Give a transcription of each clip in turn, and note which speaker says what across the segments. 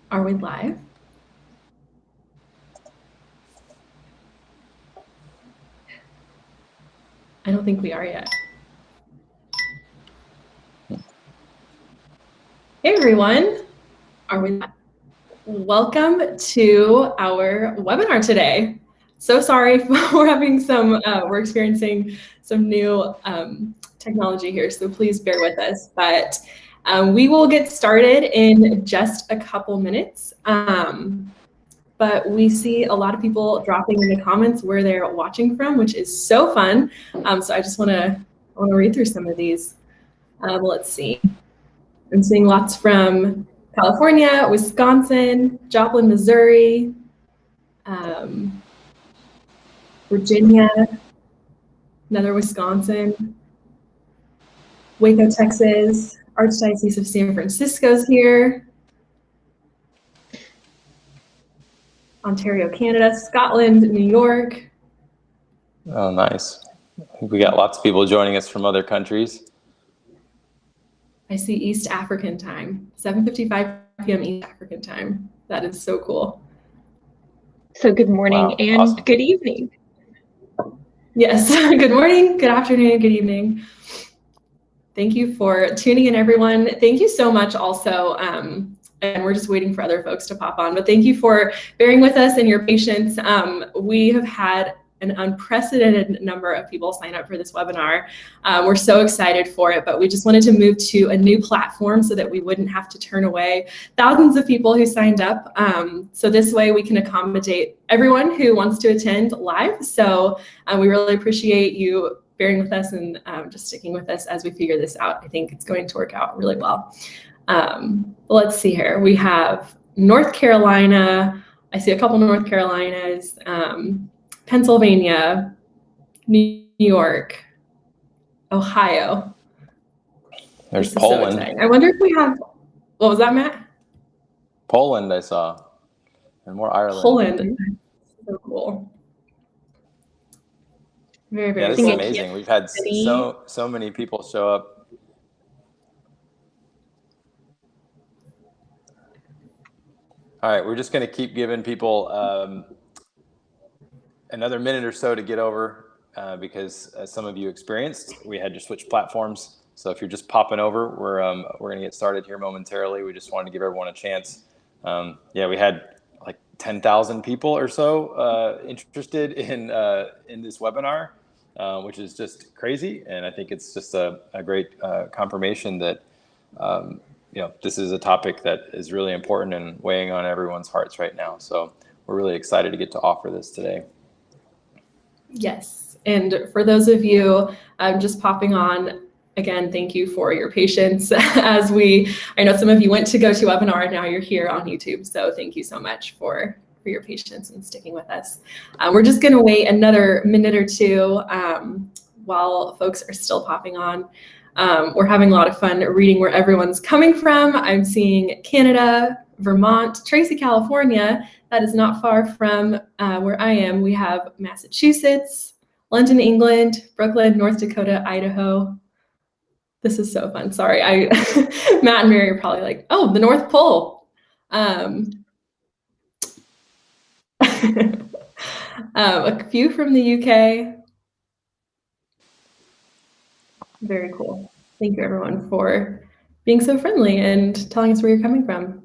Speaker 1: Are we live? I don't think we are yet. Hey everyone, are we live? Welcome to our webinar today. So sorry, we're experiencing some new technology here, so please bear with us. But we will get started in just a couple minutes. But we see a lot of people dropping in the comments where they're watching from, which is so fun. So I just want to read through some of these. Let's see. I'm seeing lots from California, Wisconsin, Joplin, Missouri, Virginia, another Wisconsin, Waco, Texas, Archdiocese of San Francisco's here, Ontario, Canada, Scotland, New York.
Speaker 2: Oh, nice. I think we got lots of people joining us from other countries.
Speaker 1: I see East African time, 7:55 p.m. East African time. That is so cool.
Speaker 3: So good morning
Speaker 2: Wow,
Speaker 3: and
Speaker 2: awesome.
Speaker 3: Good evening.
Speaker 1: Yes, good morning, good afternoon, good evening. Thank you for tuning in, everyone. Thank you so much also. And we're just waiting for other folks to pop on, but thank you for bearing with us and your patience. We have had an unprecedented number of people sign up for this webinar. We're so excited for it, but we just wanted to move to a new platform so that we wouldn't have to turn away thousands of people who signed up. So this way we can accommodate everyone who wants to attend live. So we really appreciate you bearing with us and just sticking with us as we figure this out. I think it's going to work out really well. Let's see here. We have North Carolina. I see a couple North Carolinas. Pennsylvania, New York, Ohio.
Speaker 2: There's Poland.
Speaker 1: So exciting. I wonder if we have, what was that, Matt?
Speaker 2: Poland, I saw, and more Ireland.
Speaker 1: Poland, so cool. Very, very
Speaker 2: Yeah, this
Speaker 1: cool.
Speaker 2: is amazing. We've had so many people show up. All right, we're just going to keep giving people another minute or so to get over because as some of you experienced, we had to switch platforms. So if you're just popping over, we're going to get started here momentarily. We just wanted to give everyone a chance. Yeah, we had like 10,000 people or so interested in this webinar, which is just crazy. And I think it's just a great confirmation that this is a topic that is really important and weighing on everyone's hearts right now. So we're really excited to get to offer this today.
Speaker 1: Yes, and for those of you just popping on, again, thank you for your patience as I know some of you went to GoToWebinar and now you're here on YouTube, so thank you so much for your patience and sticking with us. We're just gonna wait another minute or two while folks are still popping on. We're having a lot of fun reading where everyone's coming from. I'm seeing Canada, Vermont, Tracy, California. That is not far from where I am. We have Massachusetts, London, England, Brooklyn, North Dakota, Idaho. This is so fun. Sorry, Matt and Mary are probably like, oh, the North Pole. A few from the UK. Very cool. Thank you, everyone, for being so friendly and telling us where you're coming from.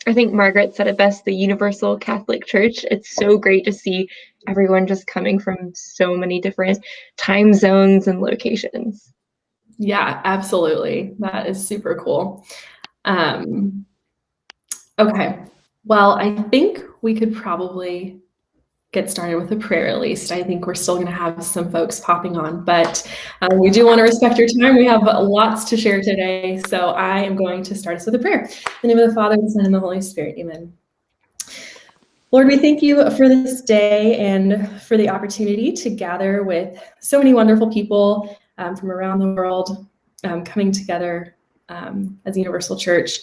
Speaker 3: I think Margaret said it best, the Universal Catholic Church. It's so great to see everyone just coming from so many different time zones and locations.
Speaker 1: Yeah, absolutely. That is super cool. Okay, well, I think we could probably get started with a prayer at least. I think we're still going to have some folks popping on, but we do want to respect your time. We have lots to share today, so I am going to start us with a prayer. In the name of the Father, the Son, and the Holy Spirit, amen. Lord, we thank you for this day and for the opportunity to gather with so many wonderful people from around the world coming together as a Universal Church.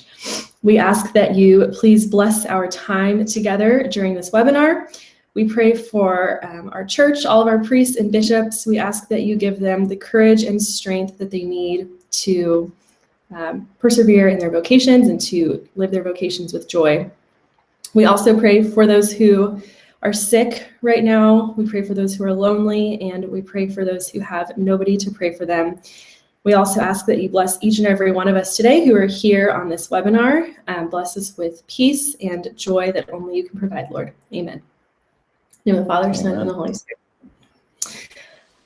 Speaker 1: We ask that you please bless our time together during this webinar. We pray for our church, all of our priests and bishops. We ask that you give them the courage and strength that they need to persevere in their vocations and to live their vocations with joy. We also pray for those who are sick right now. We pray for those who are lonely, and we pray for those who have nobody to pray for them. We also ask that you bless each and every one of us today who are here on this webinar. Bless us with peace and joy that only you can provide, Lord. Amen. In the name of the Father, Son, and the Holy Spirit.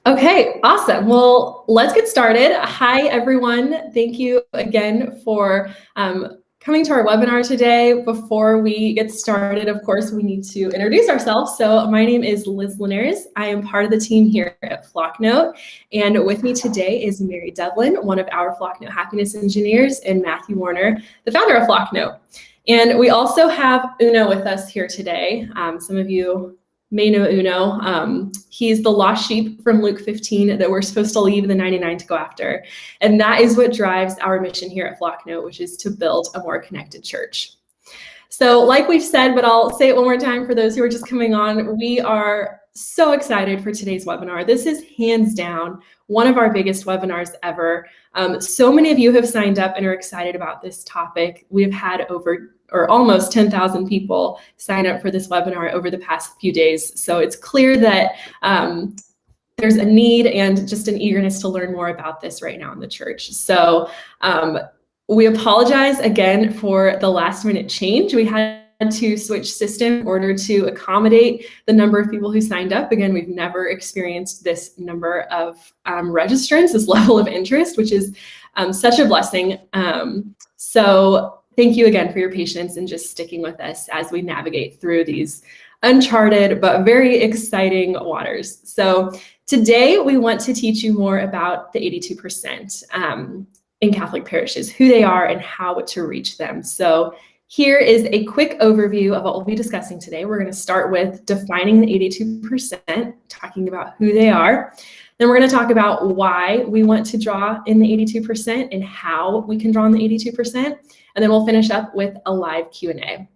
Speaker 1: Okay, awesome. Well, let's get started. Hi, everyone. Thank you again for coming to our webinar today. Before we get started, of course, we need to introduce ourselves. So my name is Liz Linares. I am part of the team here at Flocknote. And with me today is Mary Devlin, one of our Flocknote Happiness Engineers, and Matthew Warner, the founder of Flocknote. And we also have Uno with us here today. Some of you may know Uno. He's the lost sheep from Luke 15 that we're supposed to leave the 99 to go after. And that is what drives our mission here at Flocknote, which is to build a more connected church. So like we've said, but I'll say it one more time for those who are just coming on, we are so excited for today's webinar. This is hands down one of our biggest webinars ever. So many of you have signed up and are excited about this topic. We've had almost 10,000 people sign up for this webinar over the past few days. So it's clear that there's a need and just an eagerness to learn more about this right now in the church. So we apologize again for the last minute change. We had to switch system in order to accommodate the number of people who signed up. Again, we've never experienced this number of registrants, this level of interest, which is such a blessing. So thank you again for your patience and just sticking with us as we navigate through these uncharted but very exciting waters. So today we want to teach you more about the 82% in Catholic parishes, who they are and how to reach them. So here is a quick overview of what we'll be discussing today. We're going to start with defining the 82%, talking about who they are. Then we're going to talk about why we want to draw in the 82% and how we can draw in the 82%. And then we'll finish up with a live Q&A.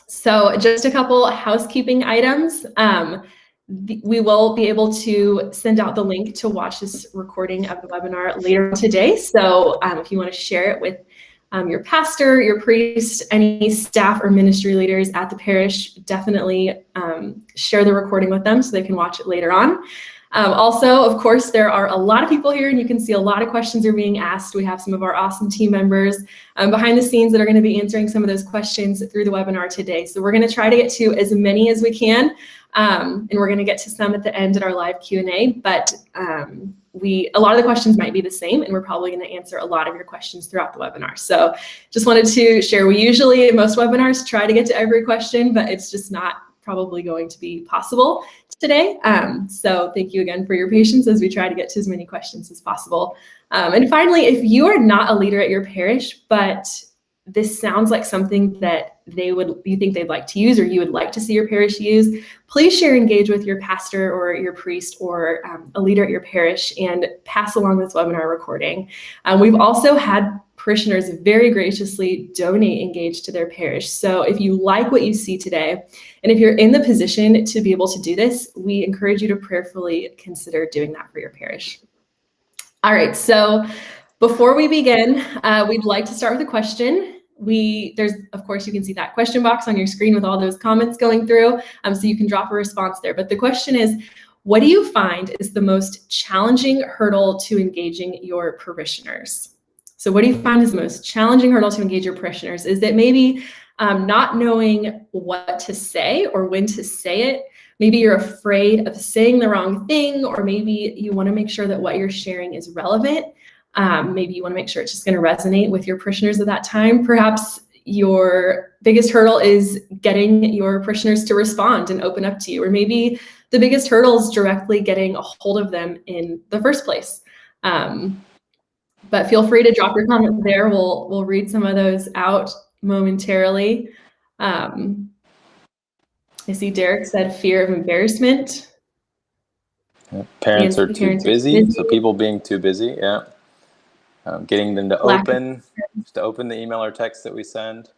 Speaker 1: So just a couple housekeeping items. We will be able to send out the link to watch this recording of the webinar later today. So if you want to share it with your pastor, your priest, any staff or ministry leaders at the parish, definitely share the recording with them so they can watch it later on. Also, of course, there are a lot of people here and you can see a lot of questions are being asked. We have some of our awesome team members behind the scenes that are going to be answering some of those questions through the webinar today. So we're going to try to get to as many as we can. And we're going to get to some at the end at our live Q&A, but a lot of the questions might be the same, and we're probably going to answer a lot of your questions throughout the webinar. So just wanted to share, we usually in most webinars try to get to every question, but it's just not probably going to be possible today. So thank you again for your patience as we try to get to as many questions as possible. And finally, if you are not a leader at your parish, but this sounds like something that you think they'd like to use or you would like to see your parish use, please share, engage with your pastor or your priest or a leader at your parish and pass along this webinar recording. We've also had parishioners very graciously donate Engage to their parish. So if you like what you see today, and if you're in the position to be able to do this, we encourage you to prayerfully consider doing that for your parish. All right, so before we begin, we'd like to start with a question. There's, of course, you can see that question box on your screen with all those comments going through, so you can drop a response there. But the question is, what do you find is the most challenging hurdle to engaging your parishioners? So what do you find is the most challenging hurdle to engage your parishioners? Is it maybe not knowing what to say or when to say it? Maybe you're afraid of saying the wrong thing, or maybe you want to make sure that what you're sharing is relevant. Maybe you want to make sure it's just going to resonate with your parishioners at that time. Perhaps your biggest hurdle is getting your parishioners to respond and open up to you, or maybe the biggest hurdle is directly getting a hold of them in the first place. But feel free to drop your comments there. We'll read some of those out momentarily. I see Derek said fear of embarrassment.
Speaker 2: Parents are too busy, so people being too busy, yeah. Getting them to open the email or text that we send.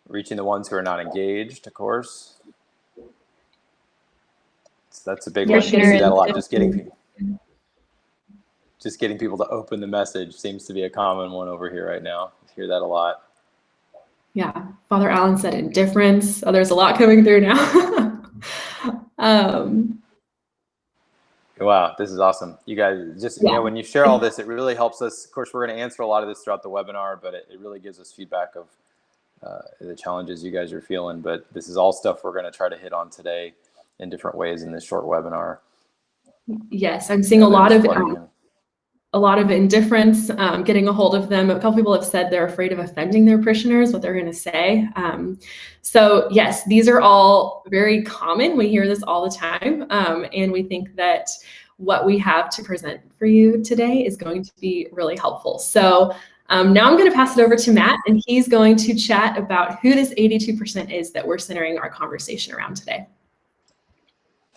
Speaker 2: Reaching the ones who are not engaged, of course. So that's a big one. You see that a lot, just getting just getting people to open the message seems to be a common one over here right now. I hear that a lot.
Speaker 1: Yeah, Father Allen said indifference. Oh, there's a lot coming through now.
Speaker 2: Wow, this is awesome. You guys just, when you share all this, it really helps us. Of course, we're going to answer a lot of this throughout the webinar, but it really gives us feedback of the challenges you guys are feeling. But this is all stuff we're going to try to hit on today in different ways in this short webinar.
Speaker 1: Yes, I'm seeing a lot of indifference, getting a hold of them. A couple people have said they're afraid of offending their parishioners, what they're going to say. So yes, these are all very common. We hear this all the time. And we think that what we have to present for you today is going to be really helpful. So now I'm going to pass it over to Matt, and he's going to chat about who this 82% is that we're centering our conversation around today.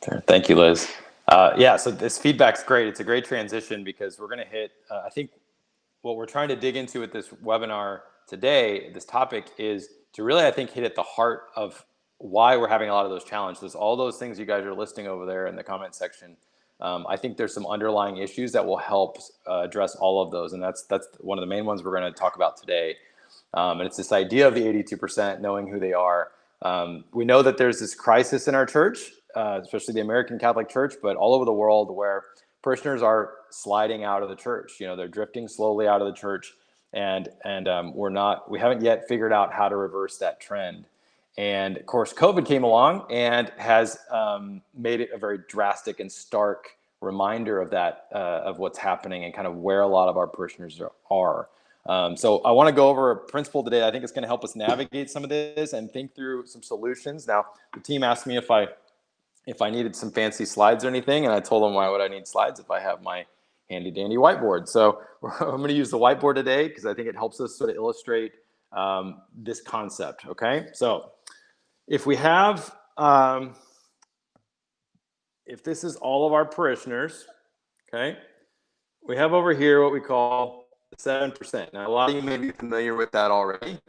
Speaker 2: Sure. Thank you, Liz. So this feedback's great. It's a great transition because we're going to hit, I think what we're trying to dig into with this webinar today, this topic, is to really, I think, hit at the heart of why we're having a lot of those challenges. All those things you guys are listing over there in the comment section. I think there's some underlying issues that will help address all of those. And that's one of the main ones we're going to talk about today. And it's this idea of the 82%, knowing who they are. We know that there's this crisis in our church, especially the American Catholic Church, but all over the world, where parishioners are sliding out of the church. They're drifting slowly out of the church, and we haven't yet figured out how to reverse that trend. And of course, COVID came along and has made it a very drastic and stark reminder of that, of what's happening and kind of where a lot of our parishioners are. So I want to go over a principle today. I think it's going to help us navigate some of this and think through some solutions. Now, the team asked me if I needed some fancy slides or anything, and I told them, why would I need slides if I have my handy dandy whiteboard? So I'm going to use the whiteboard today because I think it helps us sort of illustrate this concept. Okay, so if we have, if this is all of our parishioners, okay, we have over here what we call the 7%. Now, a lot of you may be familiar with that already.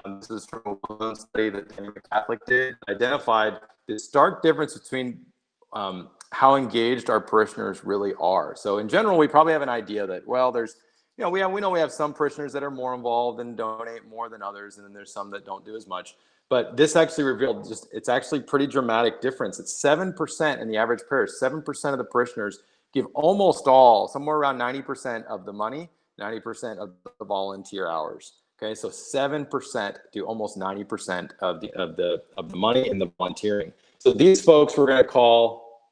Speaker 2: This is from a well-known study that the Catholic did, identified the stark difference between how engaged our parishioners really are. So in general, we probably have an idea that, well, there's, we know we have some parishioners that are more involved and donate more than others, and then there's some that don't do as much. But this actually revealed it's actually pretty dramatic difference. It's 7% in the average parish. 7% of the parishioners give almost all, somewhere around 90% of the money, 90% of the volunteer hours. Okay, so 7% do almost 90% of the money and the volunteering. So these folks we're going to call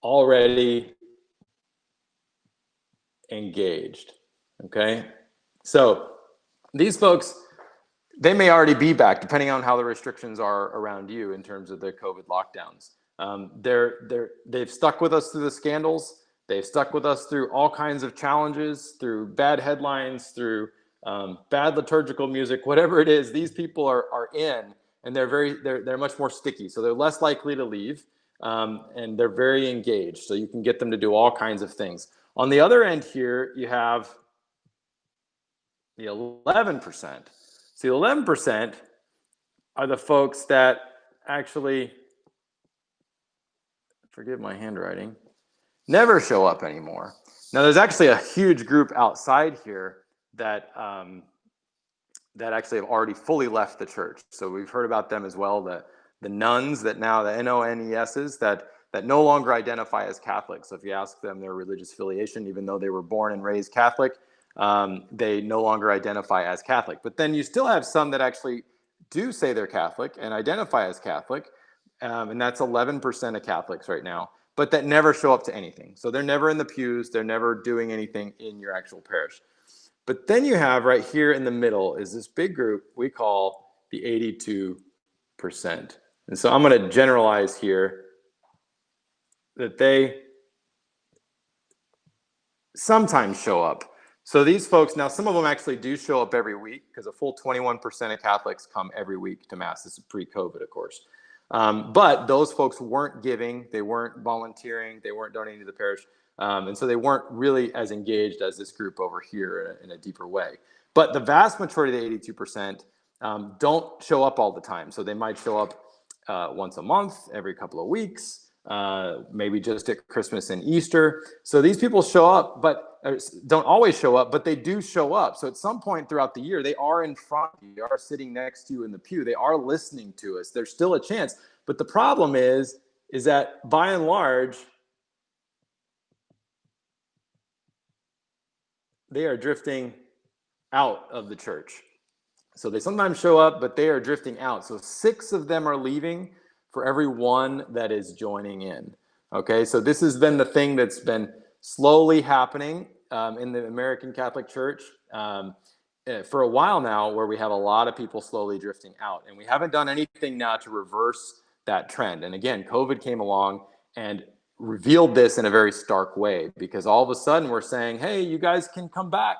Speaker 2: already engaged. Okay, so these folks, they may already be back, depending on how the restrictions are around you in terms of the COVID lockdowns. They've stuck with us through the scandals. They've stuck with us through all kinds of challenges, through bad headlines, through bad liturgical music, whatever it is. These people are in, and they're much more sticky. So they're less likely to leave, and they're very engaged. So you can get them to do all kinds of things. On the other end here, you have the 11%. See, 11% are the folks that actually, forgive my handwriting, never show up anymore. Now, there's actually a huge group outside here that actually have already fully left the church. So we've heard about them as well, the nuns that now, the NONESs, that no longer identify as Catholic. So if you ask them their religious affiliation, even though they were born and raised Catholic, they no longer identify as Catholic. But then you still have some that actually do say they're Catholic and identify as Catholic, and that's 11% of Catholics right now, but that never show up to anything. So they're never in the pews, they're never doing anything in your actual parish. But then you have right here in the middle is this big group we call the 82%. And so I'm going to generalize here that they sometimes show up. So these folks, now some of them actually do show up every week, because a full 21% of Catholics come every week to Mass. This is pre-COVID, of course. But those folks weren't giving, they weren't volunteering, they weren't donating to the parish. And so they weren't really as engaged as this group over here in a deeper way. But the vast majority of the 82% don't show up all the time. So they might show up once a month, every couple of weeks. maybe just at Christmas and Easter. So these people show up, but don't always show up, but they do show up. So at some point throughout the year, they are in front of you, they are sitting next to you in the pew, they are listening to us. There's still a chance. But the problem is that by and large, they are drifting out of the church. So they sometimes show up, but they are drifting out. So 6 of them are leaving for every 1 that is joining in. Okay, so this has been the thing that's been slowly happening in the American Catholic Church for a while now, where we have a lot of people slowly drifting out. And we haven't done anything now to reverse that trend. And again, COVID came along and revealed this in a very stark way, because all of a sudden we're saying, hey, you guys can come back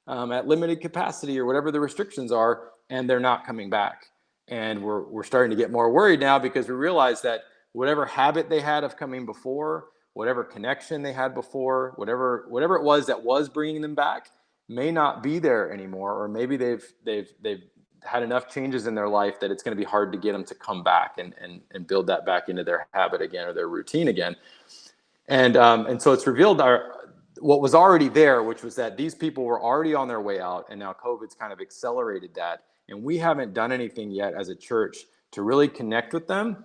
Speaker 2: at limited capacity or whatever the restrictions are, and they're not coming back. And we're starting to get more worried now, because we realize that whatever habit they had of coming before, whatever connection they had before, whatever it was that was bringing them back, may not be there anymore, or maybe they've had enough changes in their life that it's going to be hard to get them to come back and build that back into their habit again, or their routine again. And so it's revealed what was already there, which was that these people were already on their way out, and now COVID's kind of accelerated that. And we haven't done anything yet as a church to really connect with them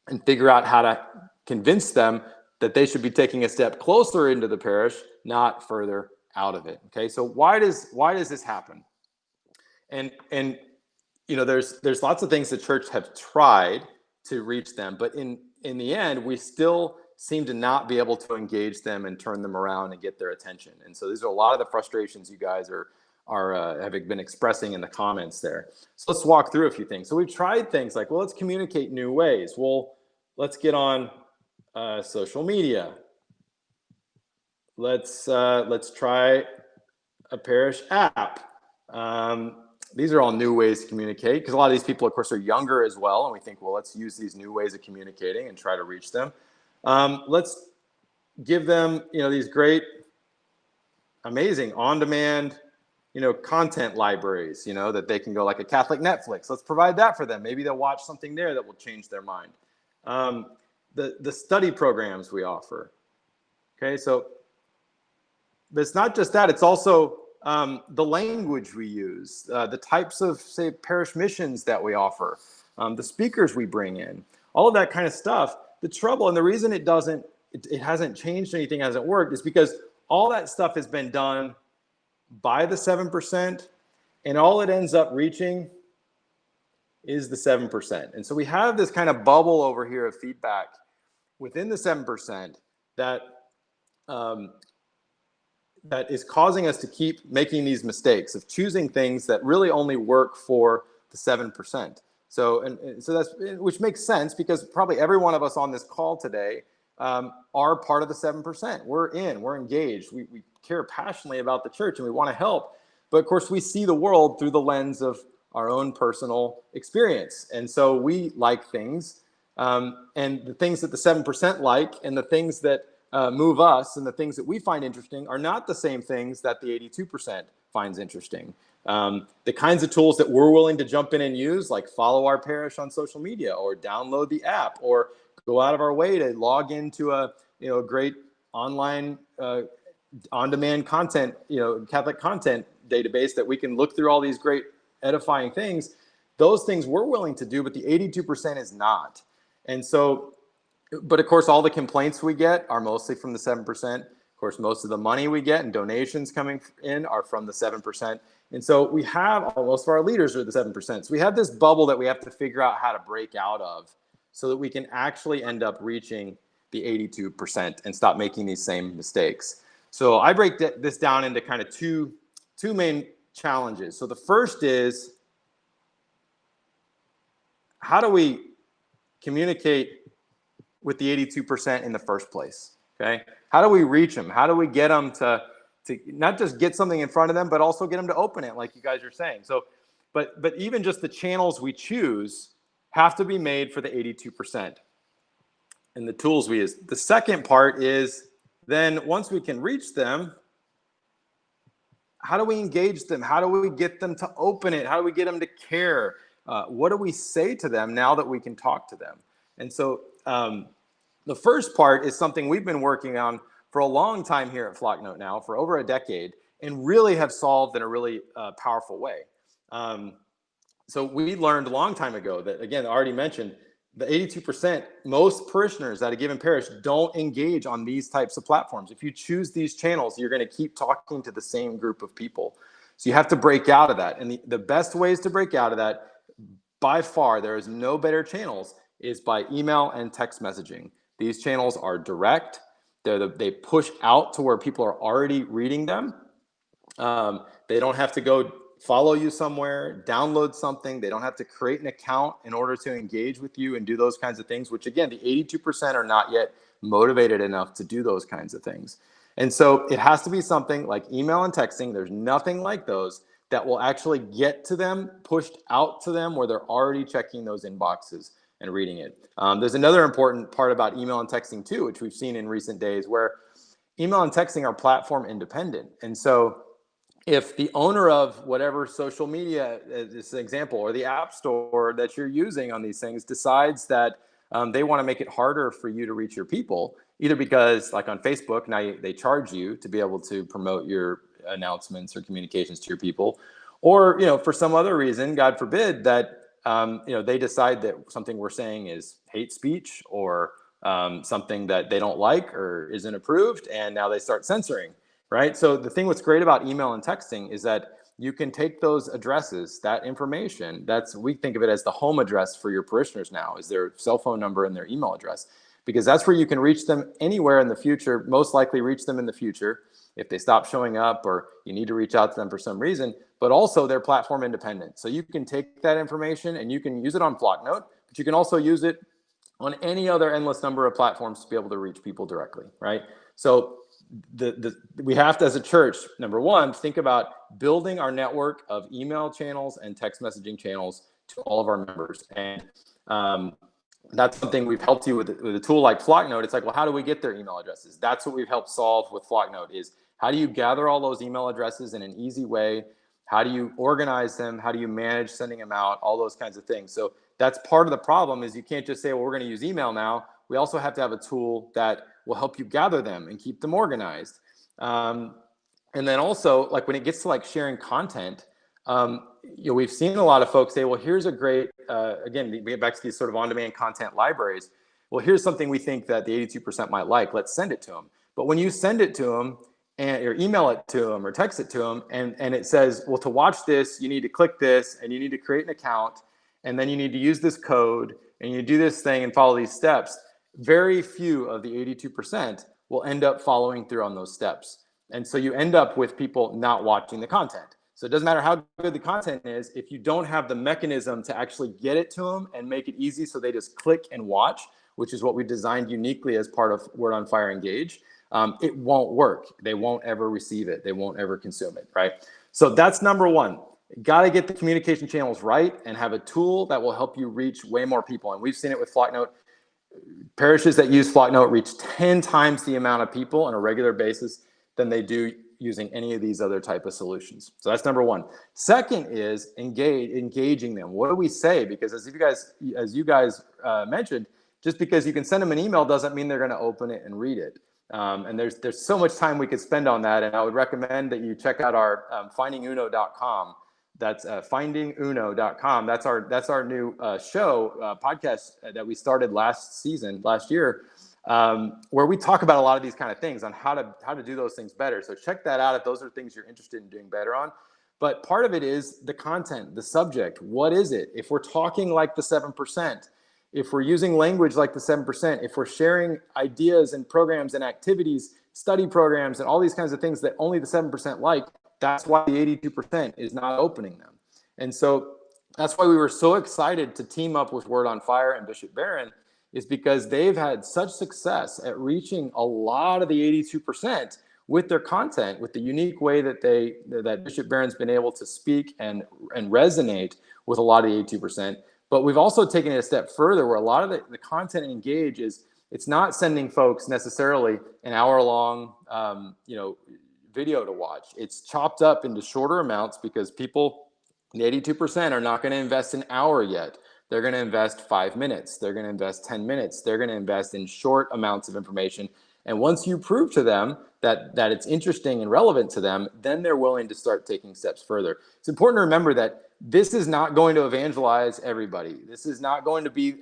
Speaker 2: and figure out how to convince them that they should be taking a step closer into the parish, not further out of it. Okay, so why does this happen? And you know, there's lots of things the church have tried to reach them, but in the end, we still seem to not be able to engage them and turn them around and get their attention. And so these are a lot of the frustrations you guys have been expressing in the comments there. So let's walk through a few things. So we've tried things like, well, let's communicate new ways. Well, let's get on social media. Let's try a parish app. These are all new ways to communicate, because a lot of these people, of course, are younger as well. And we think, well, let's use these new ways of communicating and try to reach them. Let's give them, these great, amazing on-demand, content libraries, that they can go, like a Catholic Netflix. Let's provide that for them. Maybe they'll watch something there that will change their mind. The study programs we offer. Okay, but it's not just that. It's also the language we use, the types of, say, parish missions that we offer, the speakers we bring in, all of that kind of stuff. The trouble, and the reason it hasn't changed anything, hasn't worked, is because all that stuff has been done by the 7%, and all it ends up reaching is the 7%. And so we have this kind of bubble over here of feedback within the 7% that is causing us to keep making these mistakes of choosing things that really only work for the 7%. So that's, which makes sense, because probably every one of us on this call today are part of the 7%. We're engaged. We care passionately about the church, and we want to help. But of course, we see the world through the lens of our own personal experience. And so we like things, and the things that the 7% like, and the things that move us, and the things that we find interesting, are not the same things that the 82% finds interesting. The kinds of tools that we're willing to jump in and use, like follow our parish on social media, or download the app, or go out of our way to log into a great online on-demand content, Catholic content database that we can look through all these great edifying things. Those things we're willing to do, but the 82% is not. And so, but of course, all the complaints we get are mostly from the 7%. Of course, most of the money we get and donations coming in are from the 7%. And so we have, most of our leaders are the 7%. So we have this bubble that we have to figure out how to break out of, so that we can actually end up reaching the 82% and stop making these same mistakes. So I break this down into kind of two main challenges. So the first is, how do we communicate with the 82% in the first place? Okay, how do we reach them? How do we get them to not just get something in front of them, but also get them to open it, like you guys are saying? So, but even just the channels we choose have to be made for the 82%, and the tools we use. The second part is, then once we can reach them, how do we engage them? How do we get them to open it? How do we get them to care? What do we say to them now that we can talk to them? And so The first part is something we've been working on for a long time here at Flocknote now, for over a decade, and really have solved in a really powerful way. So we learned a long time ago that, again, I already mentioned, the 82%, most parishioners at a given parish don't engage on these types of platforms. If you choose these channels, you're going to keep talking to the same group of people. So you have to break out of that. And the best ways to break out of that, by far, there is no better channels, is by email and text messaging. These channels are direct. They push out to where people are already reading them. They don't have to go follow you somewhere, download something. They don't have to create an account in order to engage with you and do those kinds of things, which again, the 82% are not yet motivated enough to do those kinds of things. And so it has to be something like email and texting. There's nothing like those that will actually get to them, pushed out to them where they're already checking those inboxes and reading it. There's another important part about email and texting too, which we've seen in recent days, where email and texting are platform independent. And so if the owner of whatever social media, as an example, or the app store that you're using on these things decides that they want to make it harder for you to reach your people, either because, like on Facebook, now they charge you to be able to promote your announcements or communications to your people, or for some other reason, God forbid, that they decide that something we're saying is hate speech or something that they don't like or isn't approved, and now they start censoring. Right. So the thing what's great about email and texting is that you can take those addresses, that information, we think of it as the home address for your parishioners now, is their cell phone number and their email address, because that's where you can reach them anywhere in the future, most likely reach them in the future if they stop showing up or you need to reach out to them for some reason, but also they're platform independent. So you can take that information and you can use it on Flocknote, but you can also use it on any other endless number of platforms to be able to reach people directly, right? So we have to, as a church, number one, think about building our network of email channels and text messaging channels to all of our members. And that's something we've helped you with a tool like Flocknote. It's like, well, how do we get their email addresses? That's what we've helped solve with Flocknote, is how do you gather all those email addresses in an easy way? How do you organize them? How do you manage sending them out? All those kinds of things. So that's part of the problem, is you can't just say, well, we're going to use email now. We also have to have a tool that will help you gather them and keep them organized. And then also, like when it gets to like sharing content, we've seen a lot of folks say, well, here's a great, again, we get back to these sort of on-demand content libraries. Well, here's something we think that the 82% might like. Let's send it to them. But when you send it to them or email it to them or text it to them, and it says, well, to watch this, you need to click this and you need to create an account, and then you need to use this code and you do this thing and follow these steps. Very few of the 82% will end up following through on those steps. And so you end up with people not watching the content. So it doesn't matter how good the content is, if you don't have the mechanism to actually get it to them and make it easy so they just click and watch, which is what we designed uniquely as part of Word on Fire Engage, it won't work. They won't ever receive it. They won't ever consume it, right? So that's number one. Got to get the communication channels right and have a tool that will help you reach way more people. And we've seen it with Flocknote. Parishes that use Flocknote reach 10 times the amount of people on a regular basis than they do using any of these other type of solutions. So that's number one. Second is engaging them. What do we say? Because as you guys mentioned, just because you can send them an email doesn't mean they're going to open it and read it. And there's so much time we could spend on that. And I would recommend that you check out our findinguno.com. That's findinguno.com. That's our new podcast that we started last year, where we talk about a lot of these kind of things on how to do those things better. So check that out if those are things you're interested in doing better on. But part of it is the content, the subject. What is it? If we're talking like the 7%, if we're using language like the 7%, if we're sharing ideas and programs and activities, study programs, and all these kinds of things that only the 7% like, that's why the 82% is not opening them. And so that's why we were so excited to team up with Word on Fire and Bishop Barron, is because they've had such success at reaching a lot of the 82% with their content, with the unique way that Bishop Barron's been able to speak and resonate with a lot of the 82%. But we've also taken it a step further, where a lot of the content in Engage it's not sending folks necessarily an hour-long video to watch. It's chopped up into shorter amounts because people, the 82%, are not going to invest an hour yet they're going to invest 5 minutes. They're going to invest 10 minutes. They're going to invest in short amounts of information. And once you prove to them that it's interesting and relevant to them, then they're willing to start taking steps further. It's important to remember that this is not going to evangelize everybody. This is not going to be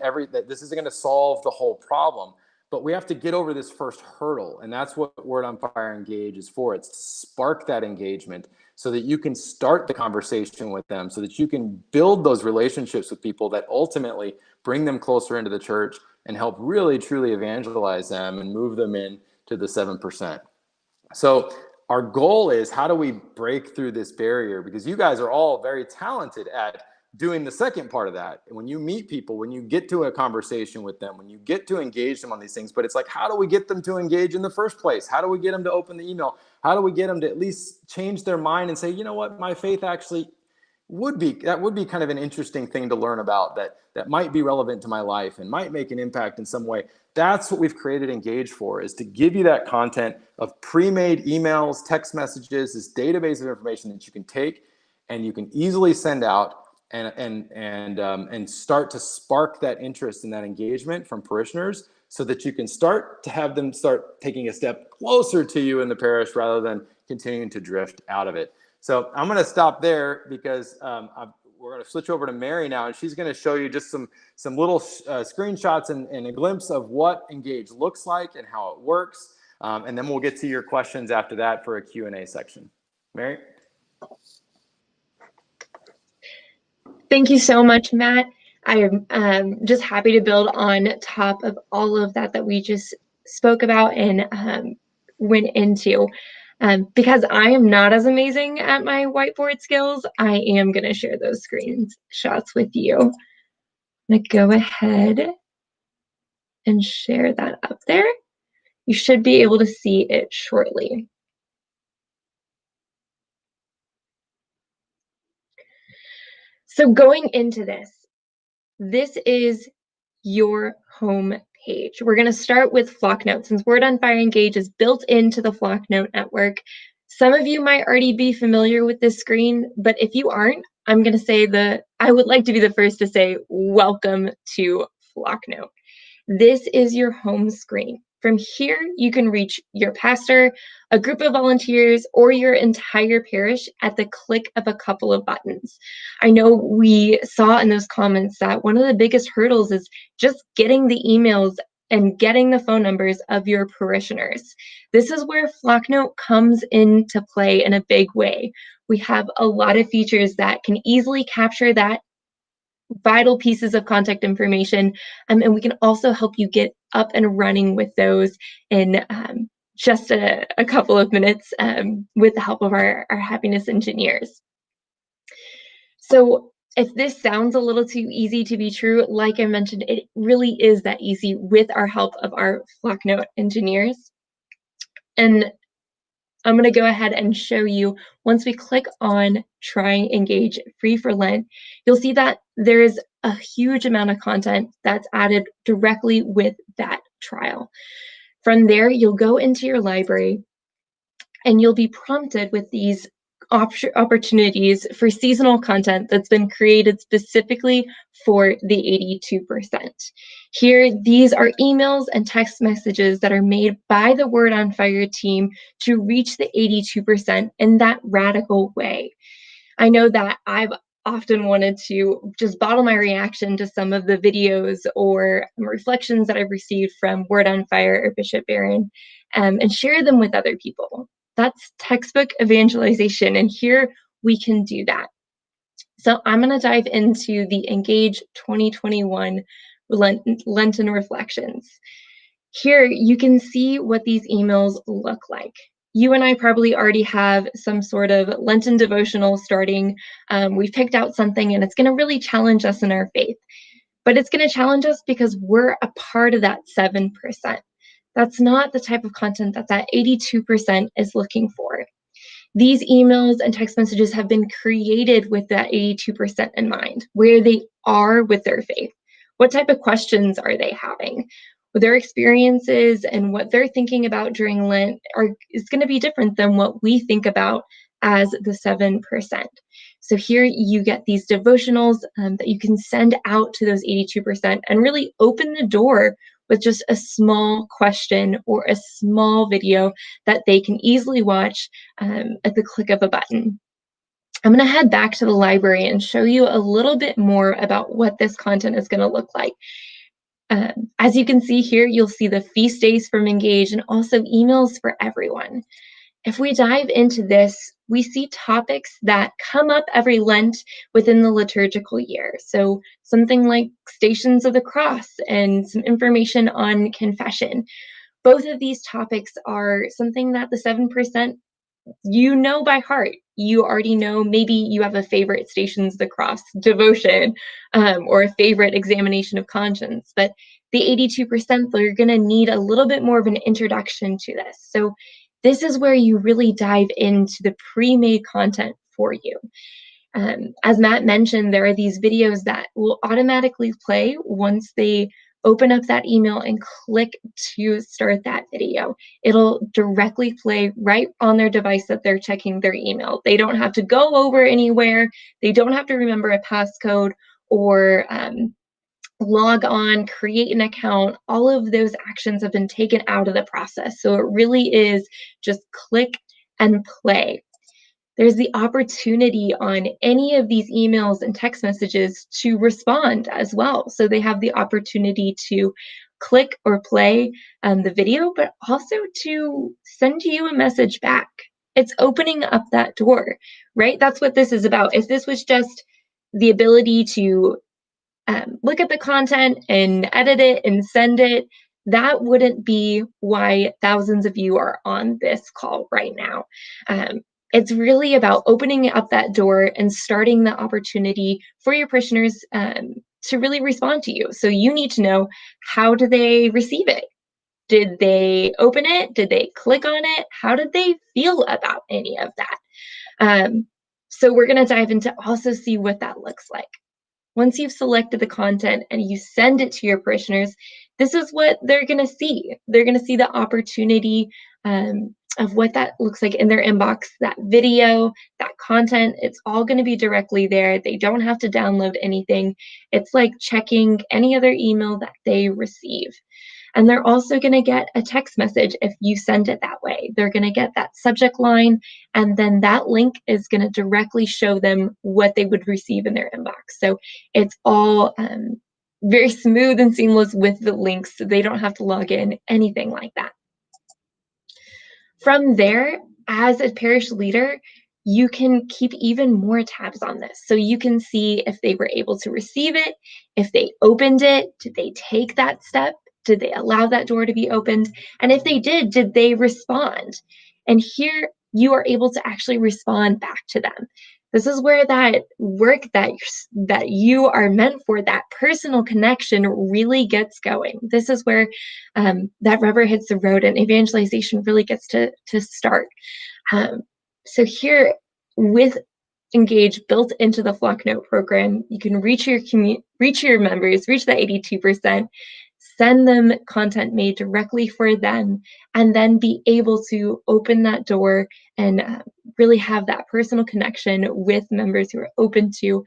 Speaker 2: this isn't going to solve the whole problem, but we have to get over this first hurdle. And that's what Word on Fire Engage is for. It's to spark that engagement so that you can start the conversation with them, so that you can build those relationships with people that ultimately bring them closer into the church and help really truly evangelize them and move them in to the 7%. So our goal is, how do we break through this barrier? Because you guys are all very talented at doing the second part of that. And when you meet people, when you get to a conversation with them, when you get to engage them on these things, but it's like, how do we get them to engage in the first place? How do we get them to open the email? How do we get them to at least change their mind and say, you know what, my faith actually would be kind of an interesting thing to learn about, that might be relevant to my life and might make an impact in some way. That's what we've created Engage for, is to give you that content of pre-made emails, text messages, this database of information that you can take and you can easily send out and start to spark that interest and that engagement from parishioners, so that you can start to have them start taking a step closer to you in the parish rather than continuing to drift out of it. So I'm going to stop there because we're going to switch over to Mary now, and she's going to show you just some little screenshots and a glimpse of what Engage looks like and how it works. And then we'll get to your questions after that for a Q&A section. Mary?
Speaker 3: Thank you so much, Matt. I am just happy to build on top of all of that we just spoke about and went into. Because I am not as amazing at my whiteboard skills, I am going to share those screenshots with you. I'm going to go ahead and share that up there. You should be able to see it shortly. So going into this is your home page. We're going to start with Flocknote, since Word on Fire Engage is built into the Flocknote network. Some of you might already be familiar with this screen, but if you aren't, I'm going to say I would like to be the first to say, welcome to Flocknote. This is your home screen. From here, you can reach your pastor, a group of volunteers, or your entire parish at the click of a couple of buttons. I know we saw in those comments that one of the biggest hurdles is just getting the emails and getting the phone numbers of your parishioners. This is where Flocknote comes into play in a big way. We have a lot of features that can easily capture that vital pieces of contact information, and we can also help you get up and running with those in just a couple of minutes with the help of our happiness engineers. So if this sounds a little too easy to be true, like I mentioned, it really is that easy with our help of our Flocknote engineers. And I'm going to go ahead and show you, once we click on Try Engage Free for Lent, you'll see that there is a huge amount of content that's added directly with that trial. From there, you'll go into your library and you'll be prompted with these opportunities for seasonal content that's been created specifically for the 82%. Here, these are emails and text messages that are made by the Word on Fire team to reach the 82% in that radical way. I know that I've often wanted to just bottle my reaction to some of the videos or reflections that I've received from Word on Fire or Bishop Barron and share them with other people. That's textbook evangelization, and here we can do that. So I'm going to dive into the Engage 2021 Lenten Reflections. Here you can see what these emails look like. You and I probably already have some sort of Lenten devotional starting. We've picked out something and it's going to really challenge us in our faith. But it's going to challenge us because we're a part of that 7%. That's not the type of content that 82% is looking for. These emails and text messages have been created with that 82% in mind, where they are with their faith. What type of questions are they having? Their experiences and what they're thinking about during Lent is going to be different than what we think about as the 7%. So here you get these devotionals that you can send out to those 82% and really open the door with just a small question or a small video that they can easily watch at the click of a button. I'm going to head back to the library and show you a little bit more about what this content is going to look like. As you can see here, you'll see the feast days from Engage and also emails for everyone. If we dive into this, we see topics that come up every Lent within the liturgical year. So something like Stations of the Cross and some information on confession. Both of these topics are something that the 7% you know by heart. You already know, maybe you have a favorite Stations of the Cross devotion or a favorite examination of conscience, but the 82%, they're going to need a little bit more of an introduction to this. So this is where you really dive into the pre-made content for you. As Matt mentioned, there are these videos that will automatically play once they open up that email and click to start that video. It'll directly play right on their device that they're checking their email. They don't have to go over anywhere. They don't have to remember a passcode or log on, create an account. All of those actions have been taken out of the process. So it really is just click and play. There's the opportunity on any of these emails and text messages to respond as well. So they have the opportunity to click or play the video, but also to send you a message back. It's opening up that door, right? That's what this is about. If this was just the ability to look at the content and edit it and send it, that wouldn't be why thousands of you are on this call right now. It's really about opening up that door and starting the opportunity for your parishioners to really respond to you. So you need to know, how do they receive it? Did they open it? Did they click on it? How did they feel about any of that? So we're going to dive into also see what that looks like. Once you've selected the content and you send it to your parishioners, this is what they're going to see. They're going to see the opportunity of what that looks like in their inbox, that video, that content. It's all going to be directly there. They don't have to download anything. It's like checking any other email that they receive. And they're also going to get a text message if you send it that way. They're going to get that subject line, and then that link is going to directly show them what they would receive in their inbox. So it's all very smooth and seamless with the links. So they don't have to log in, anything like that. From there, as a parish leader, you can keep even more tabs on this. So you can see if they were able to receive it, if they opened it, did they take that step? Did they allow that door to be opened? And if they did they respond? And here you are able to actually respond back to them. This is where that work that you are meant for, that personal connection, really gets going. This is where that rubber hits the road and evangelization really gets to start. So here, with Engage built into the Flocknote program, you can reach your members, reach that 82%, send them content made directly for them, and then be able to open that door and really have that personal connection with members who are open to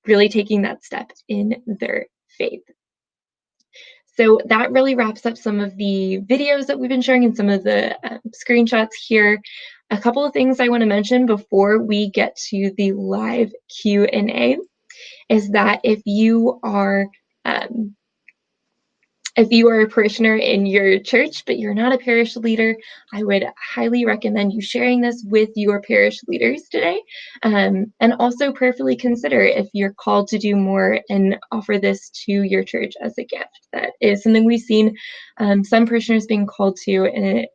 Speaker 3: really taking that step in their faith. So that really wraps up some of the videos that we've been sharing and some of the screenshots here. A couple of things I want to mention before we get to the live Q&A is that if you are a parishioner in your church, but you're not a parish leader, I would highly recommend you sharing this with your parish leaders today. And also prayerfully consider if you're called to do more and offer this to your church as a gift. That is something we've seen some parishioners being called to in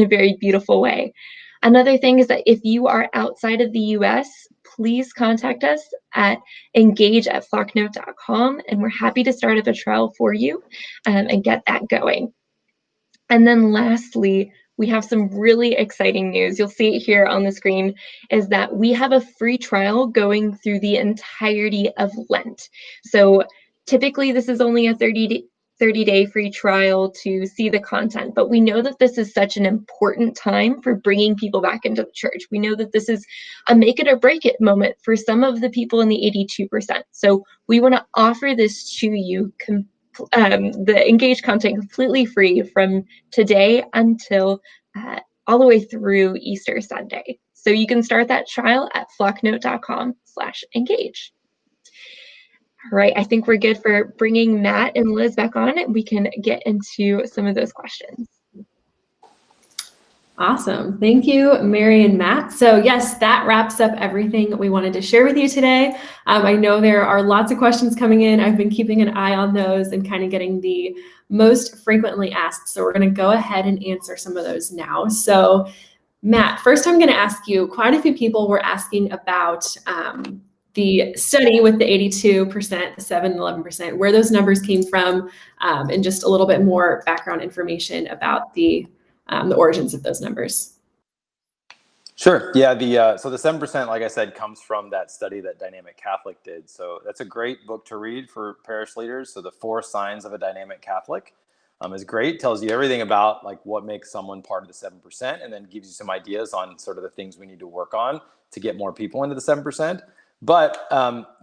Speaker 3: a very beautiful way. Another thing is that if you are outside of the US, please contact us at engage@flocknote.com, and we're happy to start up a trial for you and get that going. And then lastly, we have some really exciting news. You'll see it here on the screen, is that we have a free trial going through the entirety of Lent. So typically this is only a 30 30-day free trial to see the content, but we know that this is such an important time for bringing people back into the church. We know that this is a make it or break it moment for some of the people in the 82%. So we want to offer this to you, the engaged content completely free from today until all the way through Easter Sunday. So you can start that trial at flocknote.com/engage. All right, I think we're good for bringing Matt and Liz back on, and we can get into some of those questions.
Speaker 1: Awesome. Thank you, Mary and Matt. So yes, that wraps up everything we wanted to share with you today. I know there are lots of questions coming in. I've been keeping an eye on those and kind of getting the most frequently asked. So we're going to go ahead and answer some of those now. So Matt, first I'm going to ask you, quite a few people were asking about the study with the 82%, the 7 and 11%, where those numbers came from, and just a little bit more background information about the origins of those numbers.
Speaker 2: Sure. Yeah. So the 7%, like I said, comes from that study that Dynamic Catholic did. So that's a great book to read for parish leaders. So the 4 signs of a dynamic Catholic is great. Tells you everything about like what makes someone part of the 7%, and then gives you some ideas on sort of the things we need to work on to get more people into the 7%. But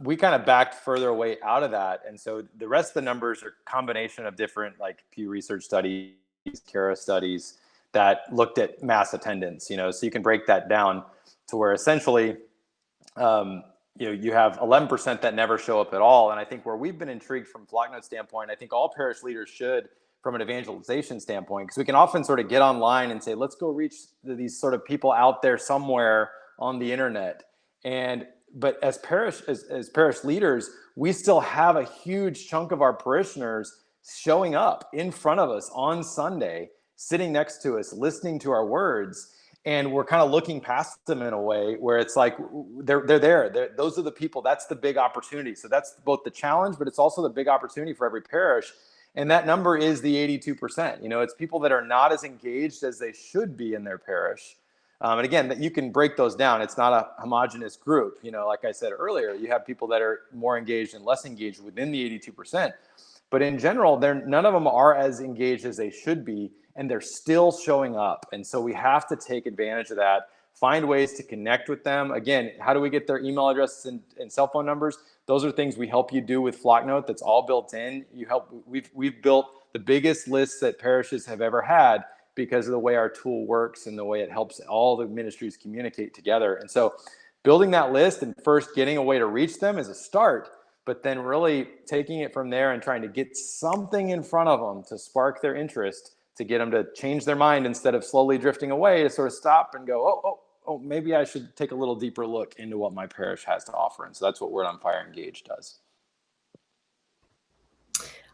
Speaker 2: we kind of backed further away out of that. And so the rest of the numbers are a combination of different like Pew Research studies, CARA studies, that looked at mass attendance, so you can break that down to where essentially, you have 11% that never show up at all. And I think where we've been intrigued from Flocknote standpoint, I think all parish leaders should from an evangelization standpoint, because we can often sort of get online and say, let's go reach these sort of people out there somewhere on the internet. But as parish leaders, we still have a huge chunk of our parishioners showing up in front of us on Sunday, sitting next to us, listening to our words, and we're kind of looking past them in a way where it's like they're there. Those are the people. That's the big opportunity. So that's both the challenge, but it's also the big opportunity for every parish. And that number is the 82%. It's people that are not as engaged as they should be in their parish. And again, that you can break those down. It's not a homogenous group. Like I said earlier, you have people that are more engaged and less engaged within the 82%. But in general, none of them are as engaged as they should be, and they're still showing up. And so we have to take advantage of that, find ways to connect with them. Again, how do we get their email addresses and cell phone numbers? Those are things we help you do with Flocknote. That's all built in. We've built the biggest lists that parishes have ever had because of the way our tool works and the way it helps all the ministries communicate together. And so building that list and first getting a way to reach them is a start, but then really taking it from there and trying to get something in front of them to spark their interest, to get them to change their mind instead of slowly drifting away, to sort of stop and go, oh, maybe I should take a little deeper look into what my parish has to offer. And so that's what Word on Fire Engage does.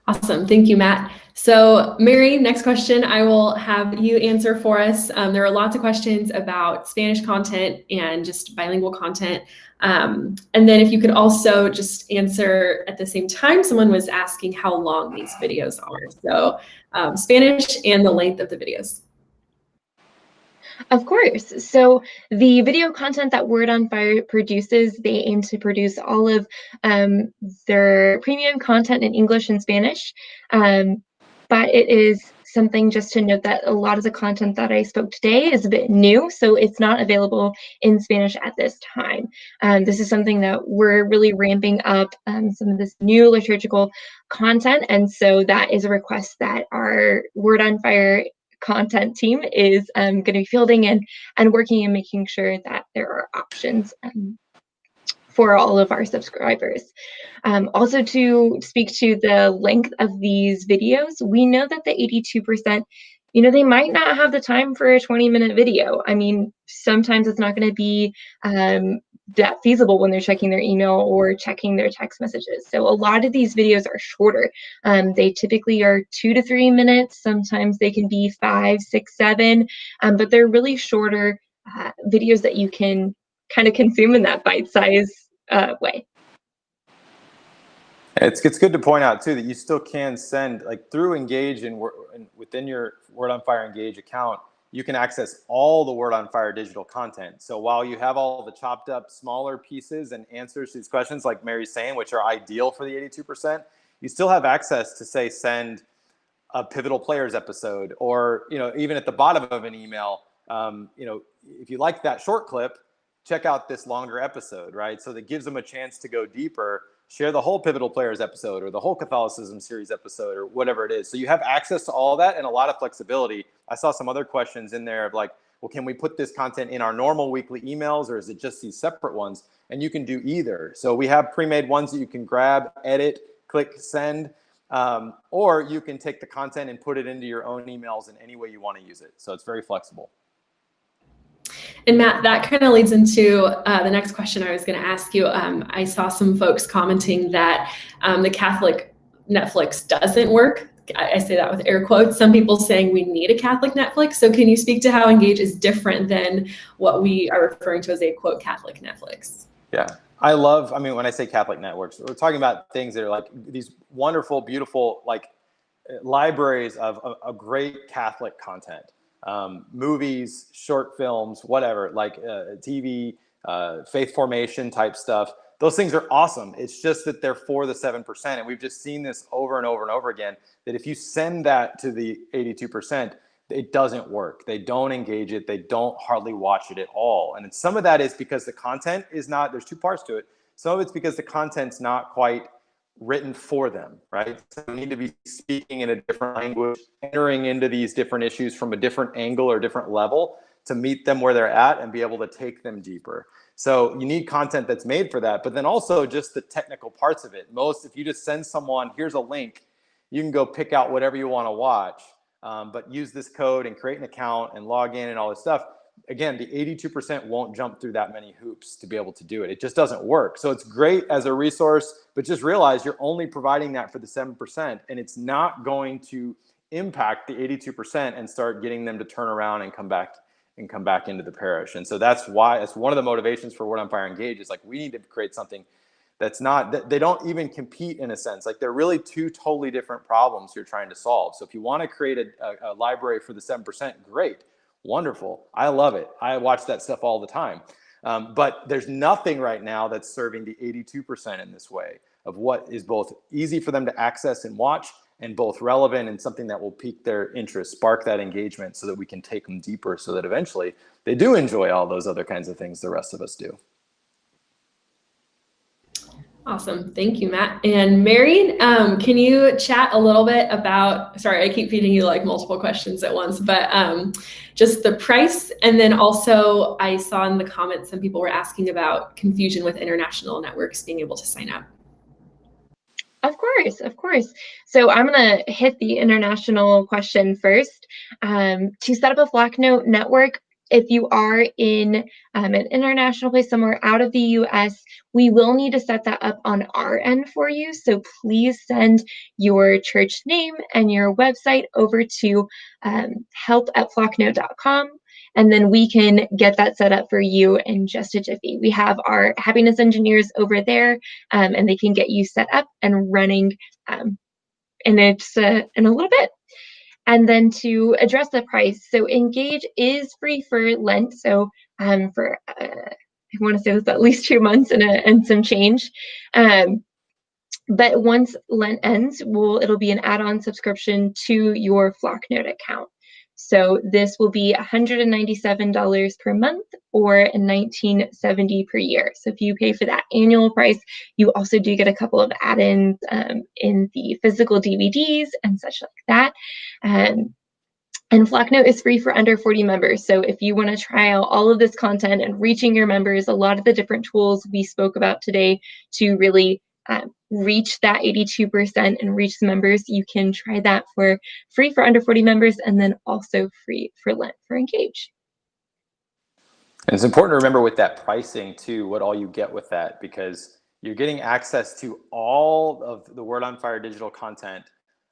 Speaker 1: Awesome. Thank you, Matt. So Mary, next question I will have you answer for us. There are lots of questions about Spanish content and just bilingual content. And then if you could also just answer at the same time, someone was asking how long these videos are. So Spanish and the length of the videos.
Speaker 3: Of course. So the video content that Word on Fire produces, they aim to produce all of their premium content in English and Spanish. But it is something just to note that a lot of the content that I spoke today is a bit new, so it's not available in Spanish at this time. This is something that we're really ramping up, some of this new liturgical content, and so that is a request that our Word on Fire content team is going to be fielding and working and making sure that there are options for all of our subscribers. Also, to speak to the length of these videos, we know that the 82%, they might not have the time for a 20-minute video. I mean, sometimes it's not going to be that feasible when they're checking their email or checking their text messages. So a lot of these videos are shorter. They typically are 2 to 3 minutes. Sometimes they can be 5, 6, 7, but they're really shorter videos that you can kind of consume in that bite-size way.
Speaker 2: It's good to point out too that you still can send, like, through Engage and within your Word on Fire Engage account, you can access all the Word on Fire digital content. So while you have all the chopped up smaller pieces and answers to these questions, like Mary's saying, which are ideal for the 82%, you still have access to, say, send a Pivotal Players episode, or, even at the bottom of an email, if you like that short clip, check out this longer episode, right? So that gives them a chance to go deeper, share the whole Pivotal Players episode or the whole Catholicism series episode or whatever it is. So you have access to all of that and a lot of flexibility. I saw some other questions in there of like, well, can we put this content in our normal weekly emails, or is it just these separate ones? And you can do either. So we have pre-made ones that you can grab, edit, click send, or you can take the content and put it into your own emails in any way you want to use it. So it's very flexible.
Speaker 1: And Matt, that kind of leads into the next question I was going to ask you. I saw some folks commenting that the Catholic Netflix doesn't work. I say that with air quotes. Some people saying we need a Catholic Netflix. So can you speak to how Engage is different than what we are referring to as a quote Catholic Netflix?
Speaker 2: Yeah, when I say Catholic networks, we're talking about things that are like these wonderful, beautiful, like libraries of great Catholic content. Movies, short films, whatever, like TV, faith formation type stuff. Those things are awesome. It's just that they're for the 7%. And we've just seen this over and over and over again, that if you send that to the 82%, it doesn't work. They don't engage it. They don't hardly watch it at all. And some of that is because the content is not, there's two parts to it. Some of it's because the content's not quite written for them, right? So they need to be speaking in a different language, entering into these different issues from a different angle or different level to meet them where they're at and be able to take them deeper. So you need content that's made for that, but then also just the technical parts of it. If you just send someone, here's a link, you can go pick out whatever you want to watch, but use this code and create an account and log in and all this stuff. Again, the 82% won't jump through that many hoops to be able to do it. It just doesn't work. So it's great as a resource, but just realize you're only providing that for the 7%, and it's not going to impact the 82% and start getting them to turn around and come back into the parish. And so that's why it's one of the motivations for Word on Fire Engage is like, we need to create something that's not, they don't even compete in a sense. Like they're really two totally different problems you're trying to solve. So if you want to create a library for the 7%, great, wonderful. I love it. I watch that stuff all the time. But there's nothing right now that's serving the 82% in this way of what is both easy for them to access and watch, and both relevant and something that will pique their interest, spark that engagement so that we can take them deeper so that eventually they do enjoy all those other kinds of things the rest of us do.
Speaker 1: Awesome. Thank you, Matt. And Mary, can you chat a little bit about, sorry, I keep feeding you like multiple questions at once, but just the price. And then also I saw in the comments, some people were asking about confusion with international networks being able to sign up.
Speaker 3: Of course. So I'm going to hit the international question first. To set up a Flocknote network, if you are in an international place somewhere out of the US, we will need to set that up on our end for you. So please send your church name and your website over to help@flocknote.com. And then we can get that set up for you in just a jiffy. We have our happiness engineers over there, and they can get you set up and running in a little bit. And then to address the price, so Engage is free for Lent. So for I want to say it was at least 2 months and some change. But once Lent ends, it'll be an add-on subscription to your Flocknote account. So this will be $197 per month or $19.70 per year. So if you pay for that annual price, you also do get a couple of add-ins in the physical DVDs and such like that. And Flocknote is free for under 40 members. So if you want to try out all of this content and reaching your members, a lot of the different tools we spoke about today to really reach that 82% and reach the members, you can try that for free for under 40 members, and then also free for Lent for Engage.
Speaker 2: And it's important to remember with that pricing too, what all you get with that, because you're getting access to all of the Word on Fire digital content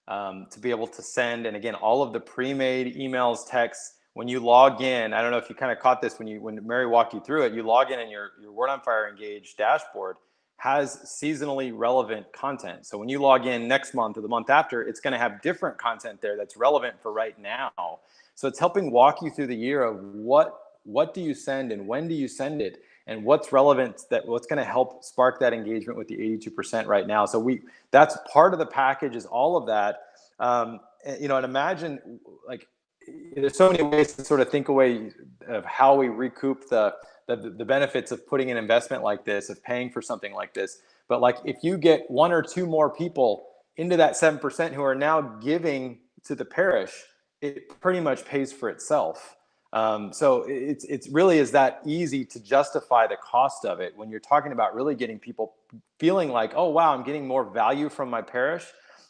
Speaker 2: to be able to send, and again, all of the pre-made emails, texts. When you log in, I don't know if you kind of caught this when Mary walked you through it, you log in and your Word on Fire Engage dashboard has seasonally relevant content. So when you log in next month or the month after, it's going to have different content there that's relevant for right now. So it's helping walk you through the year of what do you send and when do you send it and what's relevant, what's going to help spark that engagement with the 82% right now. So that's part of the package, is all of that. And imagine, like, there's so many ways to sort of think away of how we recoup the benefits of putting an investment like this, of paying for something like this. But like, if you get one or two more people into that 7% who are now giving to the parish, it pretty much pays for itself. So it's really is that easy to justify the cost of it when you're talking about really getting people feeling like, oh, wow, I'm getting more value from my parish.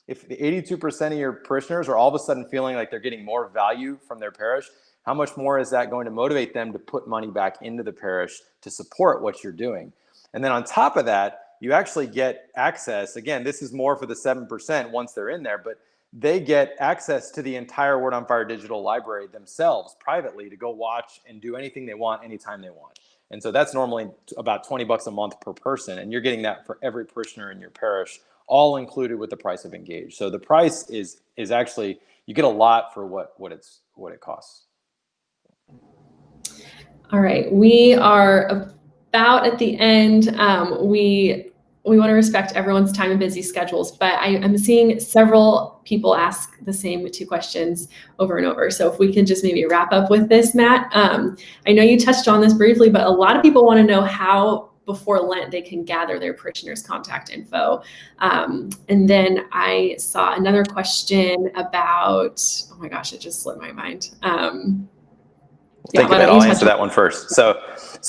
Speaker 2: If the 82% of your parishioners are all of a sudden feeling like they're getting more value from their parish, how much more is that going to motivate them to put money back into the parish to support what you're doing? And then on top of that, you actually get access. Again, this is more for the 7% once they're in there, but they get access to the entire Word on Fire digital library themselves privately to go watch and do anything they want anytime they want. And so that's normally about $20 a month per person. And you're getting that for every parishioner in your parish, all included with the price of Engage. So the price is actually, you get a lot for what it costs.
Speaker 1: All right, we are about at the end. We want to respect everyone's time and busy schedules, but I am seeing several people ask the same two questions over and over. So if we can just maybe wrap up with this, Matt. I know you touched on this briefly, but a lot of people want to know how before Lent they can gather their parishioners' contact info. And then I saw another question about, oh my gosh, it just slipped my mind.
Speaker 2: Think of it. I'll answer that one first. So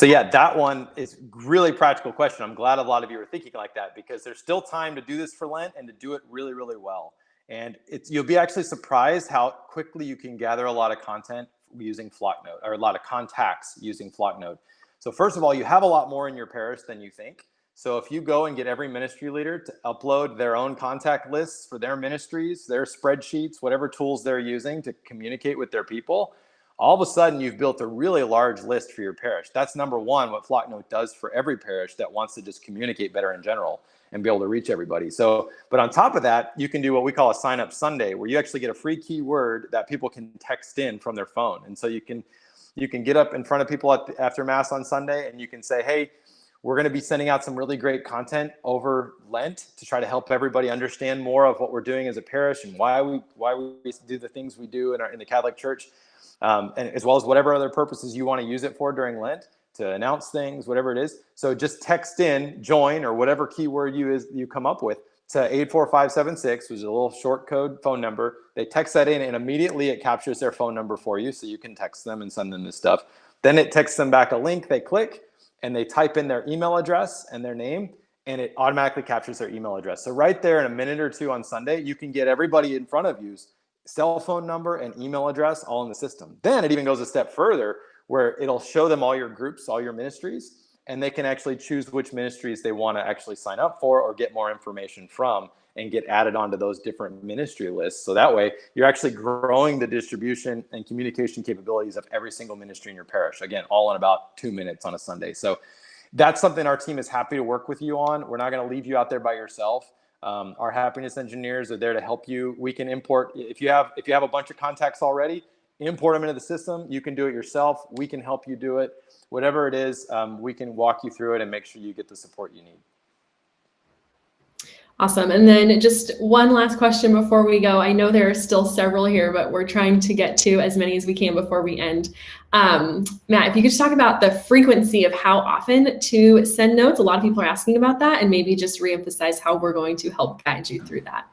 Speaker 2: yeah, that one is really practical question. I'm glad a lot of you are thinking like that, because there's still time to do this for Lent and to do it really, really well. And you'll be actually surprised how quickly you can gather a lot of content using Flocknote, or a lot of contacts using Flocknote. So first of all, you have a lot more in your parish than you think. So if you go and get every ministry leader to upload their own contact lists for their ministries, their spreadsheets, whatever tools they're using to communicate with their people, all of a sudden you've built a really large list for your parish. That's number one, what Flocknote does for every parish that wants to just communicate better in general and be able to reach everybody. So, but on top of that, you can do what we call a sign up Sunday, where you actually get a free keyword that people can text in from their phone. And so you can get up in front of people after Mass on Sunday, and you can say, hey, we're going to be sending out some really great content over Lent to try to help everybody understand more of what we're doing as a parish and why we do the things we do in the Catholic Church. And as well as whatever other purposes you want to use it for during Lent, to announce things, whatever it is. So just text in join or whatever keyword you come up with to 84576, which is a little short code phone number. They text that in, and immediately it captures their phone number for you, so you can text them and send them this stuff. Then it texts them back a link. They click and they type in their email address and their name, and it automatically captures their email address. So right there in a minute or two on Sunday, you can get everybody in front of you's cell phone number and email address all in the system. Then it even goes a step further, where it'll show them all your groups, all your ministries, and they can actually choose which ministries they want to actually sign up for or get more information from and get added onto those different ministry lists. So that way you're actually growing the distribution and communication capabilities of every single ministry in your parish. Again, all in about 2 minutes on a Sunday. So that's something our team is happy to work with you on. We're not going to leave you out there by yourself. Our happiness engineers are there to help you. We can import, if you have a bunch of contacts already, import them into the system. You can do it yourself. We can help you do it. Whatever it is, we can walk you through it and make sure you get the support you need.
Speaker 1: Awesome. And then just one last question before we go. I know there are still several here, but we're trying to get to as many as we can before we end. Matt, if you could just talk about the frequency of how often to send notes. A lot of people are asking about that, and maybe just reemphasize how we're going to help guide you through that.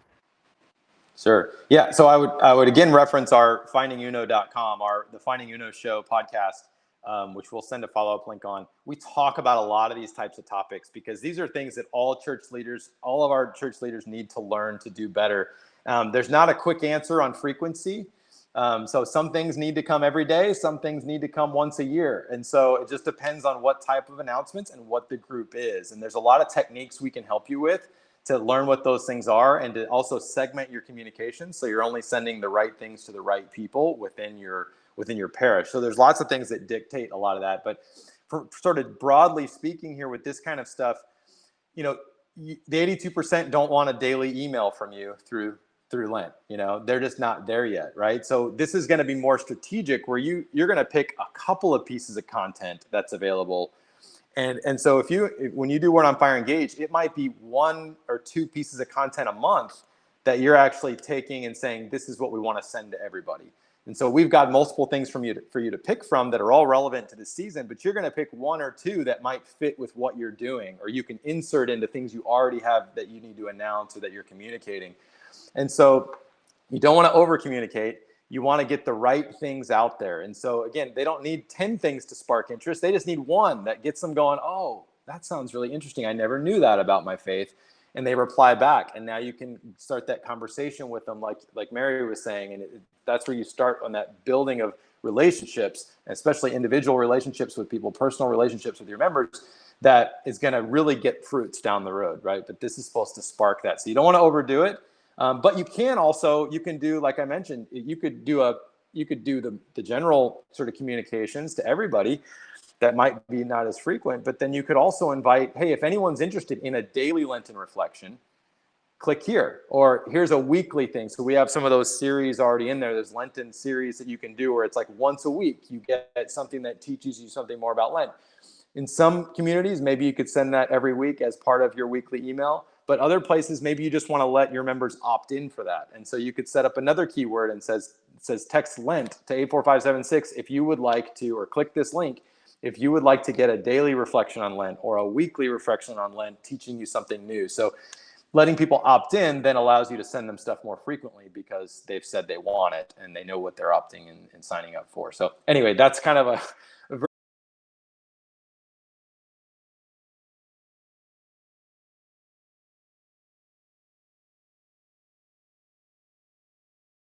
Speaker 2: Sure. Yeah. So I would again reference our findinguno.com, the Finding Uno Show podcast, which we'll send a follow-up link on. We talk about a lot of these types of topics because these are things that all of our church leaders need to learn to do better. There's not a quick answer on frequency. So some things need to come every day. Some things need to come once a year. And so it just depends on what type of announcements and what the group is. And there's a lot of techniques we can help you with to learn what those things are, and to also segment your communication so you're only sending the right things to the right people within your parish. So there's lots of things that dictate a lot of that. But for sort of broadly speaking here with this kind of stuff, the 82% don't want a daily email from you through Lent. They're just not there yet, right? So this is going to be more strategic, where you're going to pick a couple of pieces of content that's available. And so when you do Word on Fire Engage, it might be 1 or 2 pieces of content a month that you're actually taking and saying, this is what we want to send to everybody. And so we've got multiple things for you to pick from that are all relevant to the season, but you're going to pick one or two that might fit with what you're doing, or you can insert into things you already have that you need to announce or that you're communicating. And so you don't want to over communicate. You want to get the right things out there. And so again, they don't need 10 things to spark interest. They just need one that gets them going, oh, that sounds really interesting. I never knew that about my faith. And they reply back. And now you can start that conversation with them, like Mary was saying. And that's where you start on that building of relationships, especially individual relationships with people, personal relationships with your members, that is going to really get fruits down the road, right? But this is supposed to spark that. So you don't want to overdo it. But you can do, like I mentioned, you could do the general sort of communications to everybody that might be not as frequent, but then you could also invite, hey, if anyone's interested in a daily Lenten reflection, click here, or here's a weekly thing. So we have some of those series already in there. There's Lenten series that you can do where it's like once a week, you get something that teaches you something more about Lent. In some communities, maybe you could send that every week as part of your weekly email. But other places, maybe you just want to let your members opt in for that. And so you could set up another keyword and says text Lent to 84576 if you would like to, or click this link if you would like to get a daily reflection on Lent or a weekly reflection on Lent teaching you something new. So letting people opt in then allows you to send them stuff more frequently because they've said they want it and they know what they're opting and signing up for. So anyway, that's kind of